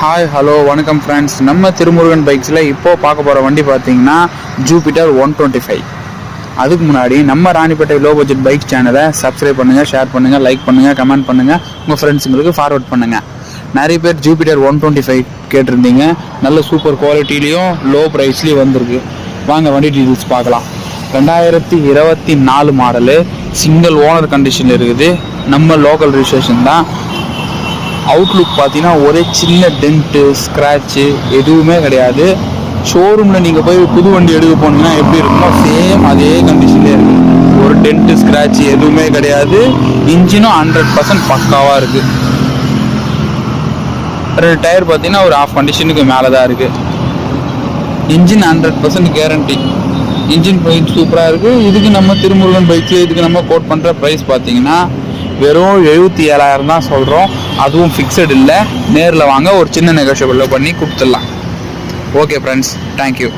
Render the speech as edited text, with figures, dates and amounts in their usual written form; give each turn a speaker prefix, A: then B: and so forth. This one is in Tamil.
A: ஹாய் ஹலோ வணக்கம் ஃப்ரெண்ட்ஸ். நம்ம திருமுருகன் பைக்ஸில் இப்போது பார்க்க போகிற வண்டி பார்த்தீங்கன்னா ஜூபிட்டர் 125. அதுக்கு முன்னாடி நம்ம ராணிப்பேட்டை லோ பட்ஜெட் பைக் சேனலை சப்ஸ்கிரைப் பண்ணுங்கள், ஷேர் பண்ணுங்கள், லைக் பண்ணுங்கள், கமெண்ட் பண்ணுங்கள், உங்கள் ஃப்ரெண்ட்ஸுங்களுக்கு ஃபார்வர்ட் பண்ணுங்கள். நிறைய பேர் ஜூபிட்டர் 125 கேட்டிருந்தீங்க. நல்ல சூப்பர் குவாலிட்டிலையும் லோ ப்ரைஸ்லேயும் வந்திருக்கு. வாங்க வண்டி டீட்டெயில்ஸ் பார்க்கலாம். 2024 மாடலு, சிங்கிள் ஓனர் கண்டிஷனில் இருக்குது. நம்ம லோக்கல் ரிஜிஸ்ட்ரேஷன் தான். அவுட்லுக் பார்த்தீங்கன்னா ஒரே சின்ன டென்ட்டு ஸ்க்ராட்சு எதுவுமே கிடையாது. ஷோரூமில் நீங்கள் போய் புது வண்டி எடுக்க போனீங்கன்னா எப்படி இருக்குமோ சேம் அதே கண்டிஷன்லேயே இருக்குது. ஒரு டென்ட்டு ஸ்க்ராட்சு எதுவுமே கிடையாது. இன்ஜினும் 100% பக்காவாக இருக்குது. 2 டயர் பார்த்தீங்கன்னா ஒரு ஆஃப் கண்டிஷனுக்கு மேலே தான் இருக்குது. Engine 100% guarantee. இன்ஜின் பைக் சூப்பராக இருக்குது. இதுக்கு நம்ம திருமுருகன் பைக்கில் இதுக்கு நம்ம கோட் பண்ணுற ப்ரைஸ் பார்த்தீங்கன்னா வெறும் 77,000 தான் சொல்கிறோம். அதுவும் ஃபிக்ஸட் இல்லை. நேரில் வாங்க, ஒரு சின்ன நெகோஷியபிளில் பண்ணி கொடுத்துடலாம். Okay friends, thank you.